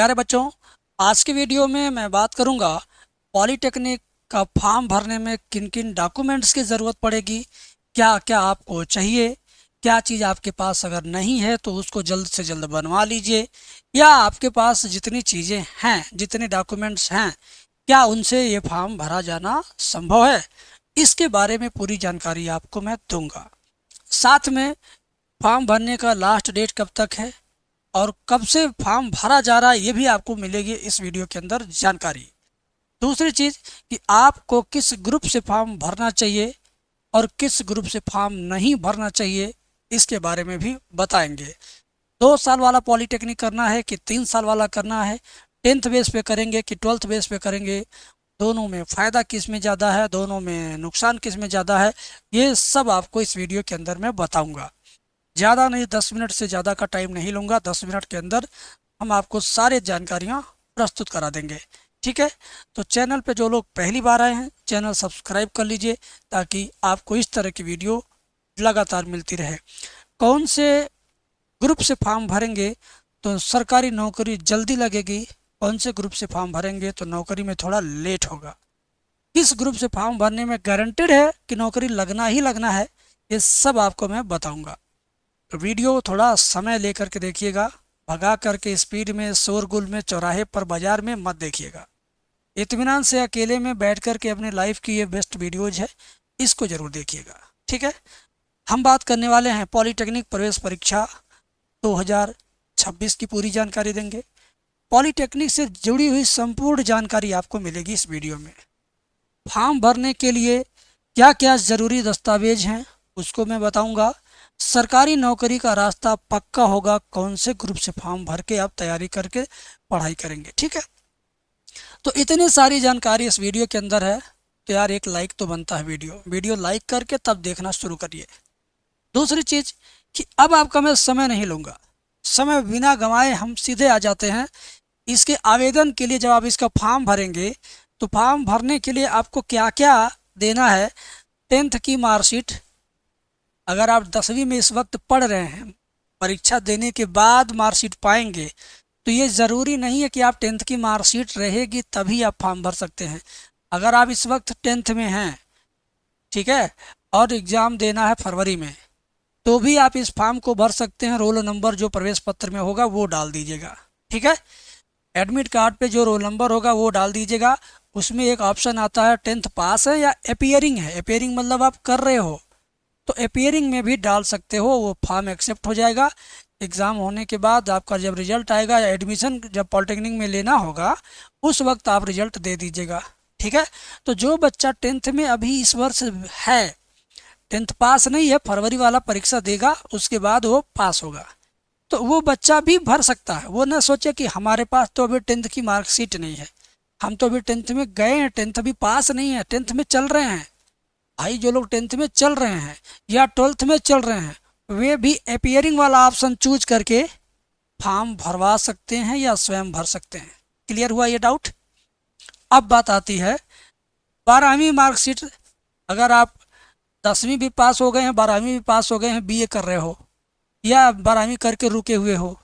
प्यारे बच्चों, आज की वीडियो में मैं बात करूंगा पॉलीटेक्निक का फॉर्म भरने में किन किन डॉक्यूमेंट्स की ज़रूरत पड़ेगी, क्या क्या आपको चाहिए, क्या चीज़ आपके पास अगर नहीं है तो उसको जल्द से जल्द बनवा लीजिए, या आपके पास जितनी चीज़ें हैं, जितने डॉक्यूमेंट्स हैं, क्या उनसे ये फॉर्म भरा जाना संभव है। इसके बारे में पूरी जानकारी आपको मैं दूंगा। साथ में फॉर्म भरने का लास्ट डेट कब तक है और कब से फॉर्म भरा जा रहा है, ये भी आपको मिलेगी इस वीडियो के अंदर जानकारी। दूसरी चीज़ कि आपको किस ग्रुप से फॉर्म भरना चाहिए और किस ग्रुप से फॉर्म नहीं भरना चाहिए, इसके बारे में भी बताएंगे। 2 साल वाला पॉलीटेक्निक करना है कि 3 साल वाला करना है, 10th बेस पे करेंगे कि 12th बेस पे करेंगे, दोनों में फ़ायदा किस में ज़्यादा है, दोनों में नुकसान किस में ज़्यादा है, ये सब आपको इस वीडियो के अंदर मैं बताऊँगा। ज़्यादा नहीं, 10 मिनट से ज़्यादा का टाइम नहीं लूँगा। 10 मिनट के अंदर हम आपको सारे जानकारियाँ प्रस्तुत करा देंगे। ठीक है, तो चैनल पे जो लोग पहली बार आए हैं, चैनल सब्सक्राइब कर लीजिए ताकि आपको इस तरह की वीडियो लगातार मिलती रहे। कौन से ग्रुप से फॉर्म भरेंगे तो सरकारी नौकरी जल्दी लगेगी, कौन से ग्रुप से फॉर्म भरेंगे तो नौकरी में थोड़ा लेट होगा, किस ग्रुप से फॉर्म भरने में गारंटेड है कि नौकरी लगना ही लगना है, ये सब आपको मैं बताऊँगा। वीडियो थोड़ा समय लेकर के देखिएगा, भगा करके स्पीड में, शोरगुल में, चौराहे पर, बाजार में मत देखिएगा। इत्मीनान से अकेले में बैठ कर के अपने लाइफ की ये बेस्ट वीडियोज है, इसको ज़रूर देखिएगा। ठीक है, हम बात करने वाले हैं पॉलीटेक्निक प्रवेश परीक्षा 2026 की पूरी जानकारी देंगे। पॉलीटेक्निक से जुड़ी हुई संपूर्ण जानकारी आपको मिलेगी इस वीडियो में। फॉर्म भरने के लिए क्या क्या ज़रूरी दस्तावेज हैं उसको मैं बताऊंगा। सरकारी नौकरी का रास्ता पक्का होगा कौन से ग्रुप से फॉर्म भर के आप तैयारी करके पढ़ाई करेंगे। ठीक है, तो इतनी सारी जानकारी इस वीडियो के अंदर है तो यार एक लाइक तो बनता है। वीडियो लाइक करके तब देखना शुरू करिए। दूसरी चीज़ कि अब आपका मैं समय नहीं लूँगा, समय बिना गंवाए हम सीधे आ जाते हैं इसके आवेदन के लिए। जब आप इसका फॉर्म भरेंगे तो फॉर्म भरने के लिए आपको क्या क्या देना है। 10th की मार्कशीट, अगर आप 10वीं में इस वक्त पढ़ रहे हैं, परीक्षा देने के बाद मार्कशीट पाएंगे, तो ये ज़रूरी नहीं है कि आप 10th की मार्कशीट रहेगी तभी आप फॉर्म भर सकते हैं। अगर आप इस वक्त 10th में हैं, ठीक है, और एग्ज़ाम देना है फरवरी में, तो भी आप इस फॉर्म को भर सकते हैं। रोल नंबर जो प्रवेश पत्र में होगा वो डाल दीजिएगा। ठीक है, एडमिट कार्ड पे जो रोल नंबर होगा वो डाल दीजिएगा। उसमें एक ऑप्शन आता है 10th पास है या अपीयरिंग है। अपीयरिंग मतलब आप कर रहे हो, तो अपीयरिंग में भी डाल सकते हो, वो फॉर्म एक्सेप्ट हो जाएगा। एग्ज़ाम होने के बाद आपका जब रिजल्ट आएगा या एडमिशन जब पॉलिटेक्निक में लेना होगा उस वक्त आप रिजल्ट दे दीजिएगा। ठीक है, तो जो बच्चा 10th में अभी इस वर्ष है, 10th पास नहीं है, फरवरी वाला परीक्षा देगा उसके बाद वो पास होगा, तो वो बच्चा भी भर सकता है। वो ना सोचे कि हमारे पास तो अभी 10th की मार्कशीट नहीं है, हम तो अभी 10th में गए हैं, 10th अभी पास नहीं है, 10th में चल रहे हैं। भाई जो लोग 10th में चल रहे हैं या 12th में चल रहे हैं, वे भी अपीयरिंग वाला ऑप्शन चूज करके फॉर्म भरवा सकते हैं या स्वयं भर सकते हैं। क्लियर हुआ ये डाउट। अब बात आती है 12वीं मार्कशीट। अगर आप 10वीं भी पास हो गए हैं, 12वीं भी पास हो गए हैं, बीए कर रहे हो या 12वीं करके रुके हुए हो,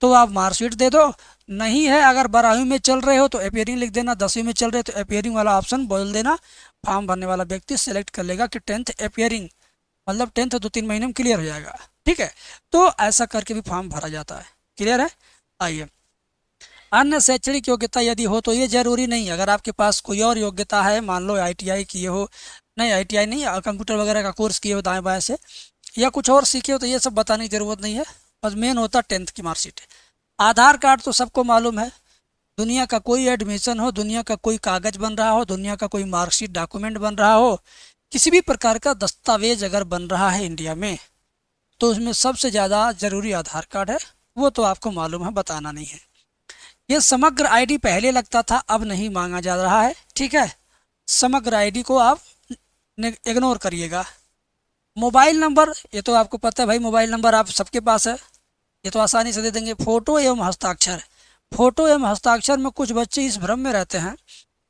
तो आप मार्कशीट दे दो। नहीं है, अगर 12वीं में चल रहे हो तो अपीयरिंग लिख देना, 10वीं में चल रहे हो तो अपीयरिंग वाला ऑप्शन बोल देना। फॉर्म भरने वाला व्यक्ति सेलेक्ट कर लेगा कि 10th अपीयरिंग, मतलब 10th 2-3 महीने में क्लियर हो जाएगा। ठीक है, तो ऐसा करके भी फॉर्म भरा जाता है। क्लियर है। आइए, अन्य शैक्षणिक योग्यता यदि हो तो ये जरूरी नहीं। अगर आपके पास कोई और योग्यता है, मान लो ITI किए हो, नहीं ITI नहीं, कंप्यूटर वगैरह का कोर्स किए हो दाएँ बाएँ से, या कुछ और सीखे हो, तो ये सब बताने की ज़रूरत नहीं है। बस मेन होता 10th की मार्कशीट। आधार कार्ड तो सबको मालूम है। दुनिया का कोई एडमिशन हो, दुनिया का कोई कागज़ बन रहा हो, दुनिया का कोई मार्कशीट डॉक्यूमेंट बन रहा हो, किसी भी प्रकार का दस्तावेज अगर बन रहा है इंडिया में, तो उसमें सबसे ज़्यादा ज़रूरी आधार कार्ड है। वो तो आपको मालूम है, बताना नहीं है। ये समग्र आईडी पहले लगता था, अब नहीं मांगा जा रहा है। ठीक है, समग्र आईडी को आप इग्नोर करिएगा। मोबाइल नंबर, ये तो आपको पता है भाई, मोबाइल नंबर आप सबके पास है, ये तो आसानी से दे देंगे। फ़ोटो एवं हस्ताक्षर, फ़ोटो एवं हस्ताक्षर में कुछ बच्चे इस भ्रम में रहते हैं,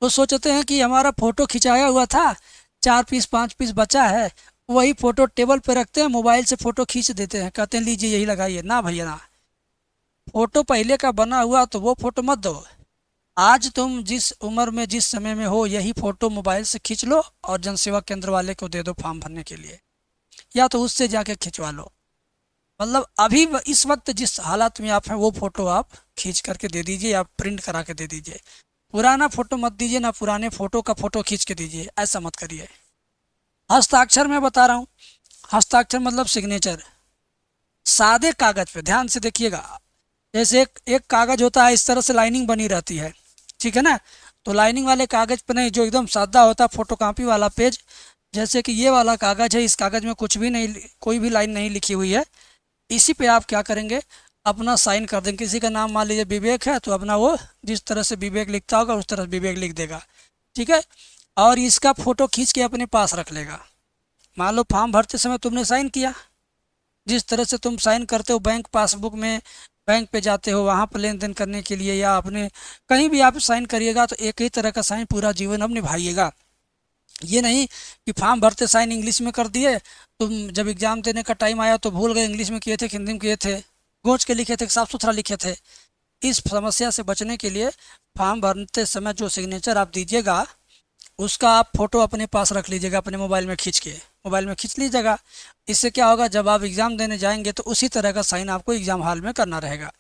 वो सोचते हैं कि हमारा फ़ोटो खिंचाया हुआ था, 4 पीस 5 पीस बचा है, वही फ़ोटो टेबल पे रखते हैं, मोबाइल से फ़ोटो खींच देते हैं, कहते हैं लीजिए यही लगाइए। ना भैया ना, फोटो पहले का बना हुआ तो वो फोटो मत दो। आज तुम जिस उम्र में जिस समय में हो यही फोटो मोबाइल से खींच लो और जनसेवा केंद्र वाले को दे दो फॉर्म भरने के लिए, या तो उससे जाके खिंचवा लो। मतलब अभी इस वक्त जिस हालात में आप हैं वो फोटो आप खींच करके दे दीजिए या प्रिंट करा के दे दीजिए। पुराना फोटो मत दीजिए, ना पुराने फोटो का फोटो खींच के दीजिए, ऐसा मत करिए। हस्ताक्षर मैं बता रहा हूँ, हस्ताक्षर मतलब सिग्नेचर सादे कागज पे ध्यान से देखिएगा। जैसे एक एक कागज होता है इस तरह से लाइनिंग बनी रहती है, ठीक है ना। तो लाइनिंग वाले कागज पे नहीं, जो एकदम सादा होता है फोटो कॉपी वाला पेज, जैसे कि ये वाला कागज है, इस कागज में कुछ भी नहीं, कोई भी लाइन नहीं लिखी हुई है, इसी पे आप क्या करेंगे, अपना साइन कर देंगे। किसी का नाम मान लीजिए विवेक है तो अपना वो जिस तरह से विवेक लिखता होगा उस तरह से विवेक लिख देगा, ठीक है। और इसका फोटो खींच के अपने पास रख लेगा। मान लो फॉर्म भरते समय तुमने साइन किया, जिस तरह से तुम साइन करते हो बैंक पासबुक में, बैंक पे जाते हो वहाँ पर लेन देन करने के लिए, या अपने कहीं भी आप साइन करिएगा तो एक ही तरह का साइन पूरा जीवन अब निभाइएगा। ये नहीं कि फॉर्म भरते साइन इंग्लिश में कर दिए, तुम जब एग्ज़ाम देने का टाइम आया तो भूल गए इंग्लिश में किए थे कि हिंदी में किए थे, गोंच के लिखे थे कि साफ सुथरा लिखे थे। इस समस्या से बचने के लिए फॉर्म भरते समय जो सिग्नेचर आप दीजिएगा उसका आप फोटो अपने पास रख लीजिएगा, अपने मोबाइल में खींच के, मोबाइल में खींच लीजिएगा। इससे क्या होगा, जब आप एग्ज़ाम देने जाएंगे तो उसी तरह का साइन आपको एग्ज़ाम हॉल में करना रहेगा।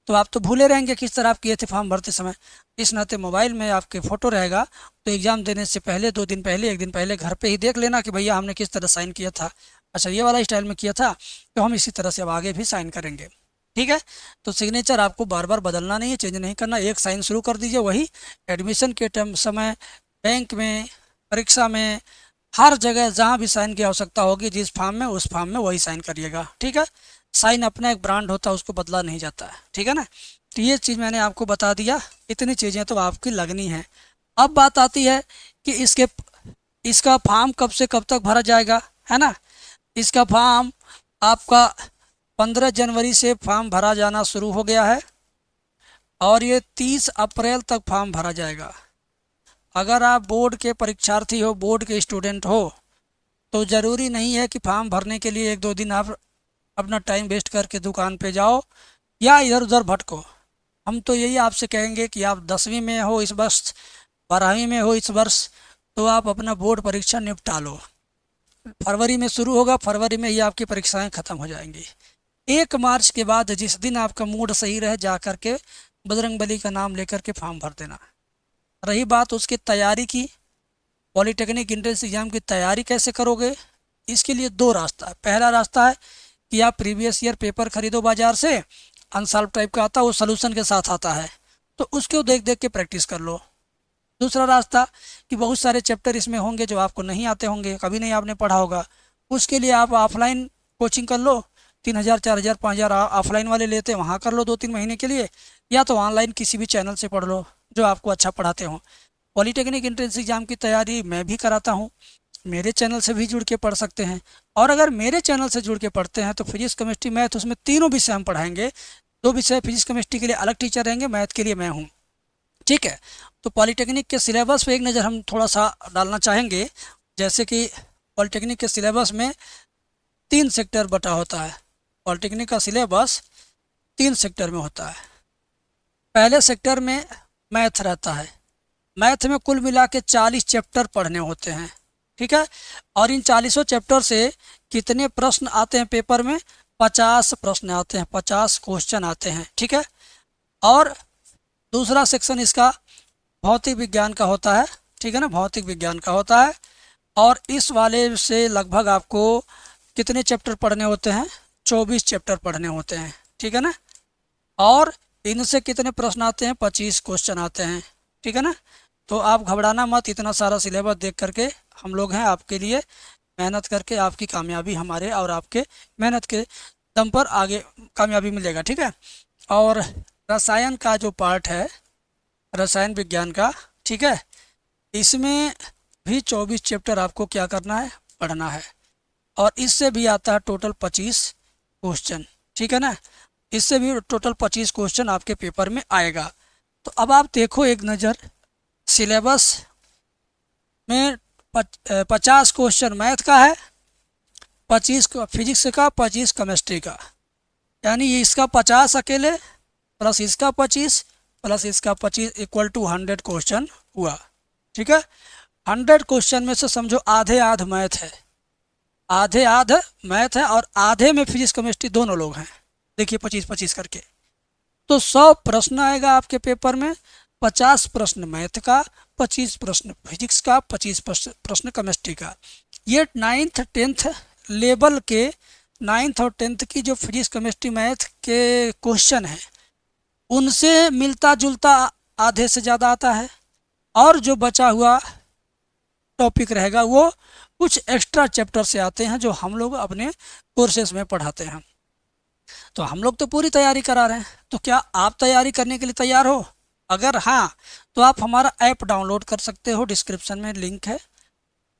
तो आप तो भूले रहेंगे किस तरह आप किए थे फॉर्म भरते समय, इस नाते मोबाइल में आपके फ़ोटो रहेगा। तो एग्ज़ाम देने से पहले 2 दिन पहले, 1 दिन पहले घर पे ही देख लेना कि भैया हमने किस तरह साइन किया था, अच्छा ये वाला स्टाइल में किया था, तो हम इसी तरह से अब आगे भी साइन करेंगे, ठीक है। तो सिग्नेचर आपको बार बार बदलना नहीं है, चेंज नहीं करना, एक साइन शुरू कर दीजिए वही एडमिशन के टाइम समय, बैंक में, परीक्षा में, हर जगह जहाँ भी साइन की आवश्यकता होगी जिस फॉर्म में, उस फॉर्म में वही साइन करिएगा, ठीक है। साइन अपना एक ब्रांड होता है, उसको बदला नहीं जाता है, ठीक है ना। तो ये चीज़ मैंने आपको बता दिया, इतनी चीज़ें तो आपकी लगनी है। अब बात आती है कि इसका फॉर्म कब से कब तक भरा जाएगा, है ना। इसका फॉर्म आपका 15 जनवरी से फॉर्म भरा जाना शुरू हो गया है और ये 30 अप्रैल तक फॉर्म भरा जाएगा। अगर आप बोर्ड के परीक्षार्थी हो, बोर्ड के स्टूडेंट हो, तो ज़रूरी नहीं है कि फॉर्म भरने के लिए 1-2 दिन आप अपना टाइम वेस्ट करके दुकान पे जाओ या इधर उधर भटको। हम तो यही आपसे कहेंगे कि आप 10वीं में हो इस वर्ष, 12वीं में हो इस वर्ष, तो आप अपना बोर्ड परीक्षा निपटा लो। फरवरी में शुरू होगा, फरवरी में ही आपकी परीक्षाएं ख़त्म हो जाएंगी। 1 मार्च के बाद जिस दिन आपका मूड सही रहे जा कर के बजरंगबली का नाम लेकर के फॉर्म भर देना। रही बात उसकी तैयारी की, पॉलिटेक्निक एंट्रेंस एग्ज़ाम की तैयारी कैसे करोगे, इसके लिए 2 रास्ता है। पहला रास्ता है कि आप प्रीवियस ईयर पेपर खरीदो बाज़ार से, अनसॉल्व टाइप का आता है, वो सलूशन के साथ आता है, तो उसको देख देख के प्रैक्टिस कर लो। दूसरा रास्ता कि बहुत सारे चैप्टर इसमें होंगे जो आपको नहीं आते होंगे, कभी नहीं आपने पढ़ा होगा, उसके लिए आप ऑफलाइन कोचिंग कर लो। 3,000 4,000 5,000 ऑफलाइन वाले लेते हैं, वहाँ कर लो 2-3 महीने के लिए, या तो ऑनलाइन किसी भी चैनल से पढ़ लो जो आपको अच्छा पढ़ाते हों। पॉलिटेक्निक एंट्रेंस एग्ज़ाम की तैयारी मैं भी कराता हूँ, मेरे चैनल से भी जुड़ के पढ़ सकते हैं। और अगर मेरे चैनल से जुड़ के पढ़ते हैं तो फिजिक्स केमिस्ट्री मैथ, उसमें तीनों विषय हम पढ़ाएंगे। 2 विषय फिजिक्स केमिस्ट्री के लिए अलग टीचर रहेंगे, मैथ के लिए मैं हूँ, ठीक है। तो पॉलिटेक्निक के सिलेबस पे एक नज़र हम थोड़ा सा डालना चाहेंगे। जैसे कि पॉलिटेक्निक के सिलेबस में 3 सेक्टर बटा होता है। पॉलिटेक्निक का सिलेबस 3 सेक्टर में होता है। पहले सेक्टर में मैथ रहता है, मैथ में कुल मिला के 40 चैप्टर पढ़ने होते हैं, ठीक है। और इन 40 चैप्टर से कितने प्रश्न आते हैं पेपर में, 50 प्रश्न आते हैं, 50 क्वेश्चन आते हैं, ठीक है। और दूसरा सेक्शन इसका भौतिक विज्ञान का होता है, ठीक है ना, भौतिक विज्ञान का होता है। और इस वाले से लगभग आपको कितने चैप्टर पढ़ने होते हैं, 24 चैप्टर पढ़ने होते हैं, ठीक है ना। और इनसे कितने प्रश्न आते हैं, 25 क्वेश्चन आते हैं, ठीक है ना। तो आप घबराना मत, इतना सारा सिलेबस देख करके हम लोग हैं आपके लिए, मेहनत करके आपकी कामयाबी हमारे और आपके मेहनत के दम पर आगे कामयाबी मिलेगा, ठीक है। और रसायन का जो पार्ट है, रसायन विज्ञान का, ठीक है, इसमें भी 24 चैप्टर आपको क्या करना है, पढ़ना है। और इससे भी आता है टोटल 25 क्वेश्चन, ठीक है ना। इससे भी टोटल 25 क्वेश्चन आपके पेपर में आएगा। तो अब आप देखो एक नज़र, सिलेबस में 50 क्वेश्चन मैथ का है, 25 फिजिक्स का, 25 केमिस्ट्री का, यानी ये इसका 50 अकेले प्लस इसका 25 प्लस इसका 25 इक्वल टू 100 क्वेश्चन हुआ। ठीक है, 100 क्वेश्चन में से समझो आधे आध मैथ है, आधे आध मैथ है और आधे में फिजिक्स केमिस्ट्री दोनों लोग हैं। देखिए 25-25 करके, तो 100 प्रश्न आएगा आपके पेपर में। 50 प्रश्न मैथ का, 25 प्रश्न फिजिक्स का, 25 प्रश्न केमिस्ट्री का। ये 9th 10th लेवल के 9th और 10th की जो फिजिक्स केमिस्ट्री मैथ के क्वेश्चन हैं उनसे मिलता जुलता आधे से ज़्यादा आता है, और जो बचा हुआ टॉपिक रहेगा वो कुछ एक्स्ट्रा चैप्टर से आते हैं जो हम लोग अपने कोर्सेज में पढ़ाते हैं। तो हम लोग तो पूरी तैयारी करा रहे हैं, तो क्या आप तैयारी करने के लिए तैयार हो? अगर हाँ तो आप हमारा ऐप डाउनलोड कर सकते हो, डिस्क्रिप्शन में लिंक है,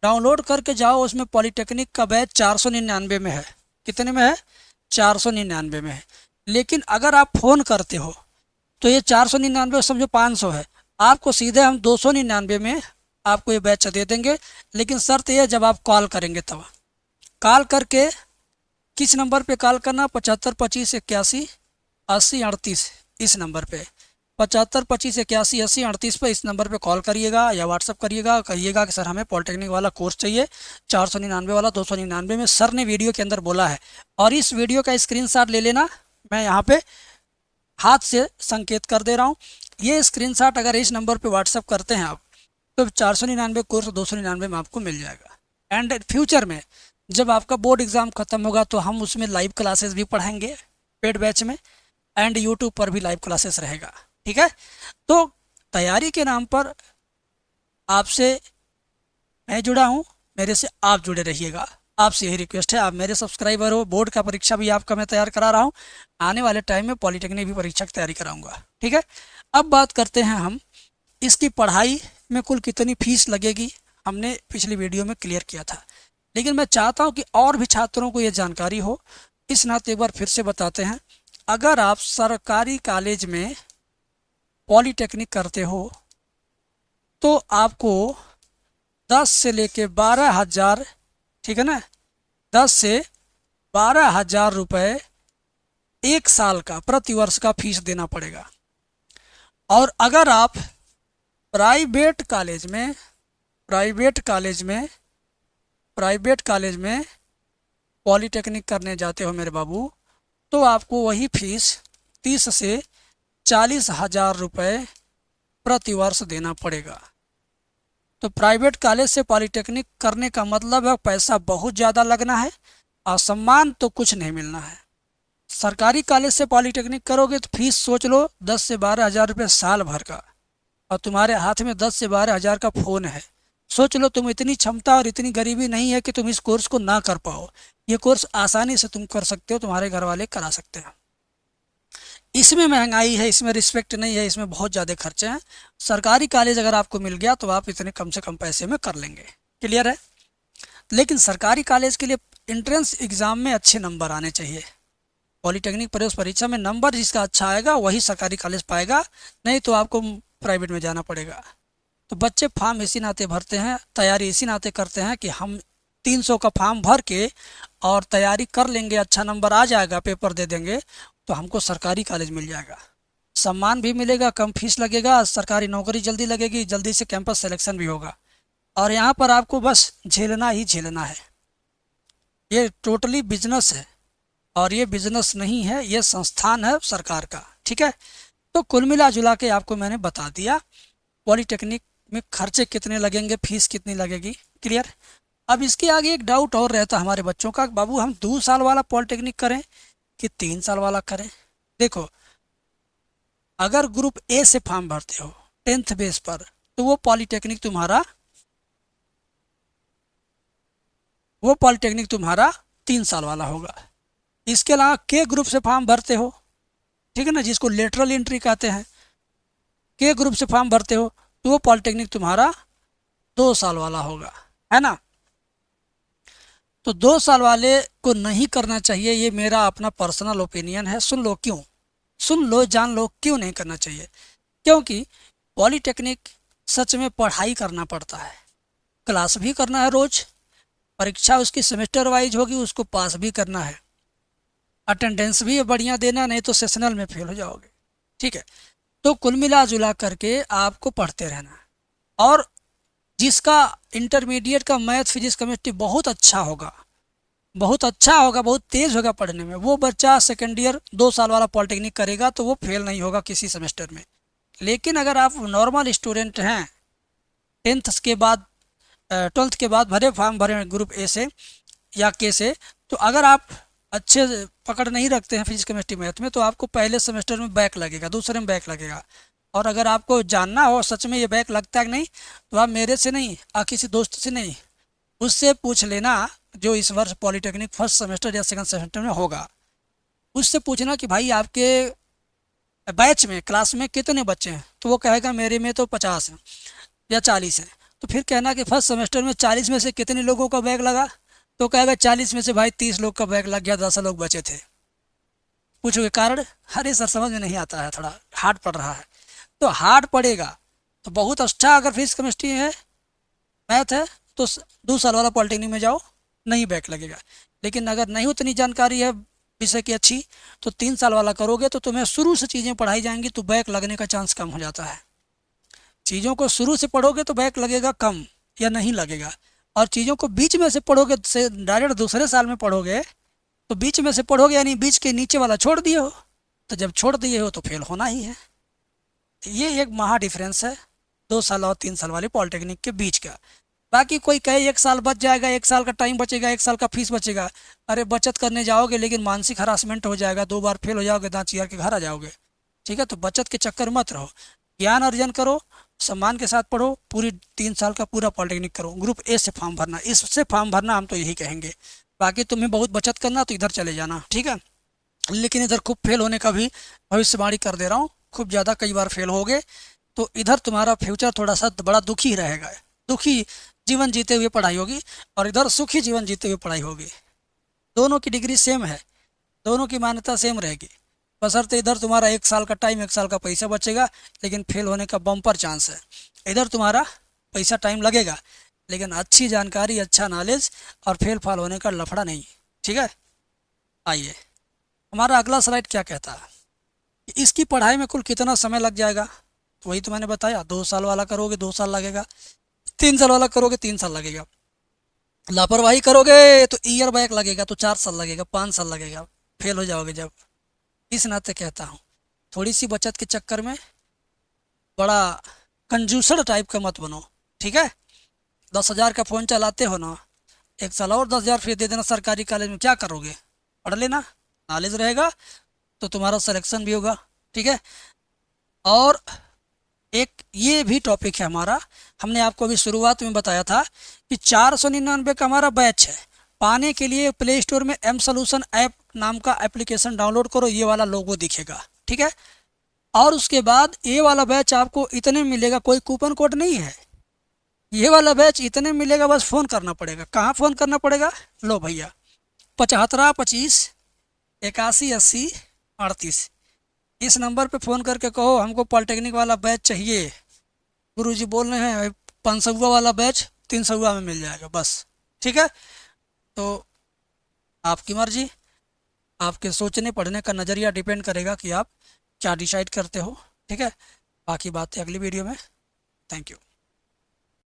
डाउनलोड करके जाओ। उसमें पॉलीटेक्निक का बैच 499 में है। कितने में है? 499 में है। लेकिन अगर आप फ़ोन करते हो तो ये 499 समझो 500 है, आपको सीधे हम 299 में आपको ये बैच दे देंगे। लेकिन शर्त ये, जब आप कॉल करेंगे तब। कॉल करके किस नंबर पे कॉल करना? 75 25 81 80 38, इस नंबर पे 75 25 81 80 38 पे इस नंबर पे कॉल करिएगा या व्हाट्सअप करिएगा। कहिएगा कि सर हमें पॉलिटेक्निक वाला कोर्स चाहिए, 499 वाला, 299 में सर ने वीडियो के अंदर बोला है। और इस वीडियो का स्क्रीनशॉट ले लेना, मैं यहाँ पे हाथ से संकेत कर दे रहा हूँ। ये स्क्रीनशॉट अगर इस नंबर पे व्हाट्सअप करते हैं आप, तो 499 कोर्स 299 में आपको मिल जाएगा। एंड फ्यूचर में जब आपका बोर्ड एग्ज़ाम ख़त्म होगा तो हम उसमें लाइव क्लासेस भी पढ़ाएंगे पेड बैच में, एंड यूट्यूब पर भी लाइव क्लासेस रहेगा। ठीक है, तो तैयारी के नाम पर आपसे मैं जुड़ा हूँ, मेरे से आप जुड़े रहिएगा। आपसे यही रिक्वेस्ट है, आप मेरे सब्सक्राइबर हो। बोर्ड का परीक्षा भी आपका मैं तैयार करा रहा हूँ, आने वाले टाइम में पॉलिटेक्निक भी परीक्षा की तैयारी कराऊंगा। ठीक है, अब बात करते हैं हम इसकी पढ़ाई में कुल कितनी फीस लगेगी। हमने पिछली वीडियो में क्लियर किया था, लेकिन मैं चाहता हूँ कि और भी छात्रों को ये जानकारी हो, इस नाते एक बार फिर से बताते हैं। अगर आप सरकारी कॉलेज में पॉलिटेक्निक करते हो तो आपको 10 से लेके 12,000, ठीक है ना, 10 से 12,000 रुपये एक साल का प्रति वर्ष का फीस देना पड़ेगा। और अगर आप प्राइवेट कॉलेज में पॉलिटेक्निक करने जाते हो मेरे बाबू, तो आपको वही फीस 30 से 40,000 रुपये प्रति वर्ष देना पड़ेगा। तो प्राइवेट कॉलेज से पॉलिटेक्निक करने का मतलब है पैसा बहुत ज़्यादा लगना है और सम्मान तो कुछ नहीं मिलना है। सरकारी कॉलेज से पॉलिटेक्निक करोगे तो फीस सोच लो 10 से 12,000 रुपये साल भर का, और तुम्हारे हाथ में 10 से 12,000 का फ़ोन है। सोच लो, तुम इतनी क्षमता और इतनी गरीबी नहीं है कि तुम इस कोर्स को ना कर पाओ। ये कोर्स आसानी से तुम कर सकते हो, तुम्हारे घर वाले करा सकते हैं। इसमें महंगाई है, इसमें रिस्पेक्ट नहीं है, इसमें बहुत ज़्यादा खर्चे हैं। सरकारी कॉलेज अगर आपको मिल गया तो आप इतने कम से कम पैसे में कर लेंगे। क्लियर है? लेकिन सरकारी कॉलेज के लिए एंट्रेंस एग्ज़ाम में अच्छे नंबर आने चाहिए। पॉलिटेक्निक प्रवेश परीक्षा में नंबर जिसका अच्छा आएगा वही सरकारी कॉलेज पाएगा, नहीं तो आपको प्राइवेट में जाना पड़ेगा। तो बच्चे फॉर्म इसी नाते भरते हैं, तैयारी इसी नाते करते हैं कि हम 300 का फॉर्म भर के और तैयारी कर लेंगे, अच्छा नंबर आ जाएगा, पेपर दे देंगे तो हमको सरकारी कॉलेज मिल जाएगा, सम्मान भी मिलेगा, कम फीस लगेगा, सरकारी नौकरी जल्दी लगेगी, जल्दी से कैंपस सिलेक्शन भी होगा। और यहाँ पर आपको बस झेलना ही झेलना है। ये टोटली बिजनेस है, और ये बिजनेस नहीं है, ये संस्थान है सरकार का। ठीक है, तो कुल मिला जुला के आपको मैंने बता दिया पॉलिटेक्निक में खर्चे कितने लगेंगे, फीस कितनी लगेगी। क्लियर? अब इसके आगे एक डाउट और रहता हमारे बच्चों का, बाबू हम 2 साल वाला पॉलिटेक्निक करें कि 3 साल वाला करें। देखो, अगर ग्रुप ए से फॉर्म भरते हो 10th बेस पर, तो वो पॉलिटेक्निक तुम्हारा 3 साल वाला होगा। इसके अलावा के ग्रुप से फॉर्म भरते हो, ठीक है ना, जिसको लेटरल एंट्री कहते हैं, के ग्रुप से फॉर्म भरते हो तो वो पॉलिटेक्निक तुम्हारा 2 साल वाला होगा, है ना। तो 2 साल वाले को नहीं करना चाहिए, ये मेरा अपना पर्सनल ओपिनियन है। सुन लो क्यों, सुन लो, जान लो क्यों नहीं करना चाहिए। क्योंकि पॉलिटेक्निक सच में पढ़ाई करना पड़ता है, क्लास भी करना है रोज, परीक्षा उसकी सेमेस्टर वाइज होगी, उसको पास भी करना है, अटेंडेंस भी बढ़िया देना, नहीं तो सेशनल में फेल हो जाओगे। ठीक है। तो कुल मिला जुला करके आपको पढ़ते रहना है। और जिसका इंटरमीडिएट का मैथ फिजिक्स केमिस्ट्री बहुत अच्छा होगा, बहुत अच्छा होगा, बहुत तेज होगा पढ़ने में, वो बच्चा सेकेंड ईयर 2 साल वाला पॉलिटेक्निक करेगा तो वो फेल नहीं होगा किसी सेमेस्टर में। लेकिन अगर आप नॉर्मल स्टूडेंट हैं, टेंथ के बाद 12th के बाद भरे फॉर्म भरे ग्रुप ए से या के से, तो अगर आप अच्छे पकड़ नहीं रखते हैं फिजिक्स केमिस्ट्री मैथ में तो आपको पहले सेमेस्टर में बैक लगेगा, दूसरे में बैक लगेगा। और अगर आपको जानना हो सच में ये बैक लगता है कि नहीं, तो आप मेरे से नहीं, किसी दोस्त से नहीं, उससे पूछ लेना जो इस वर्ष पॉलिटेक्निक फर्स्ट सेमेस्टर या सेकंड सेमेस्टर में होगा। उससे पूछना कि भाई आपके बैच में क्लास में कितने बच्चे हैं, तो वो कहेगा मेरे में तो 50 हैं या 40 हैं। तो फिर कहना कि फर्स्ट सेमेस्टर में 40 में से कितने लोगों का बैक लगा, तो कहेगा 40 में से भाई 30 लोग का बैक लग गया, 10 लोग बचे थे। पूछोगे कारण, अरे सर समझ में नहीं आता है, थोड़ा हार्ड पड़ रहा है। तो हार्ड पड़ेगा तो बहुत अच्छा, अगर फिजिक्स केमिस्ट्री है मैथ है तो 2 साल वाला पॉलिटेक्निक में जाओ, नहीं बैक लगेगा। लेकिन अगर नहीं उतनी जानकारी है विषय की अच्छी, तो 3 साल वाला करोगे तो तुम्हें शुरू से चीज़ें पढ़ाई जाएंगी तो बैक लगने का चांस कम हो जाता है। चीज़ों को शुरू से पढ़ोगे तो बैक लगेगा कम या नहीं लगेगा, और चीज़ों को बीच में से पढ़ोगे, से डायरेक्ट दूसरे साल में पढ़ोगे तो बीच में से पढ़ोगे यानी बीच के नीचे वाला छोड़ दिए हो, तो जब छोड़ दिए हो तो फेल होना ही है। ये एक महा डिफरेंस है 2 साल और 3 साल वाले पॉलिटेक्निक के बीच का। बाकी कोई कहे 1 साल बच जाएगा, 1 साल का टाइम बचेगा, 1 साल का फीस बचेगा, अरे बचत करने जाओगे लेकिन मानसिक हरासमेंट हो जाएगा, 2 बार फेल हो जाओगे, दांत चियार के घर आ जाओगे। ठीक है, तो बचत के चक्कर मत रहो, ज्ञान अर्जन करो, सम्मान के साथ पढ़ो, पूरी 3 साल का पूरा पॉलिटेक्निक करो। ग्रुप ए से फॉर्म भरना, इससे फॉर्म भरना, हम तो यही कहेंगे। बाकी तुम्हें बहुत बचत करना तो इधर चले जाना, ठीक है। लेकिन इधर खूब फेल होने का भी भविष्यवाणी कर दे रहा हूँ, खूब ज़्यादा कई बार फेल होगे तो इधर तुम्हारा फ्यूचर थोड़ा सा बड़ा दुखी रहेगा। दुखी जीवन जीते हुए पढ़ाई होगी और इधर सुखी जीवन जीते हुए पढ़ाई होगी। दोनों की डिग्री सेम है, दोनों की मान्यता सेम रहेगी, बशर्ते इधर तुम्हारा 1 साल का टाइम, 1 साल का पैसा बचेगा, लेकिन फेल होने का बम्पर चांस है। इधर तुम्हारा पैसा टाइम लगेगा लेकिन अच्छी जानकारी, अच्छा नॉलेज और फेल फाल होने का लफड़ा नहीं। ठीक है, आइए हमारा अगला स्लाइड क्या कहता है कि इसकी पढ़ाई में कुल कितना समय लग जाएगा। तो वही तो मैंने बताया, 2 साल वाला करोगे 2 साल लगेगा, 3 साल वाला करोगे 3 साल लगेगा, लापरवाही करोगे तो ईयर बैक लगेगा तो 4 साल लगेगा, 5 साल लगेगा, फेल हो जाओगे जब। इस नाते कहता हूँ थोड़ी सी बचत के चक्कर में बड़ा कंजूसर टाइप का मत बनो। ठीक है, 10,000 का फ़ोन चलाते हो ना, 1 साल और 10,000 फीस दे देना सरकारी कॉलेज में, क्या करोगे, पढ़ लेना, नॉलेज रहेगा तो तुम्हारा सिलेक्शन भी होगा। ठीक है, और एक ये भी टॉपिक है हमारा, हमने आपको अभी शुरुआत में बताया था कि 499 का हमारा बैच है। पाने के लिए प्ले स्टोर में एम सोल्यूशन ऐप नाम का एप्लीकेशन डाउनलोड करो, ये वाला लोगो दिखेगा। ठीक है, और उसके बाद ये वाला बैच आपको इतने मिलेगा, कोई कूपन कोड नहीं है, ये वाला बैच इतने मिलेगा, बस फ़ोन करना पड़ेगा। कहाँ फ़ोन करना पड़ेगा, लो भैया, 75 25 81 80 38, इस नंबर पे फ़ोन करके कहो हमको पॉलिटेक्निक वाला बैच चाहिए, गुरुजी बोल रहे हैं 500 वाला बैच 300 में मिल जाएगा बस। ठीक है, तो आपकी मर्जी, आपके सोचने पढ़ने का नज़रिया डिपेंड करेगा कि आप क्या डिसाइड करते हो। ठीक है, बाकी बातें अगली वीडियो में। Thank you.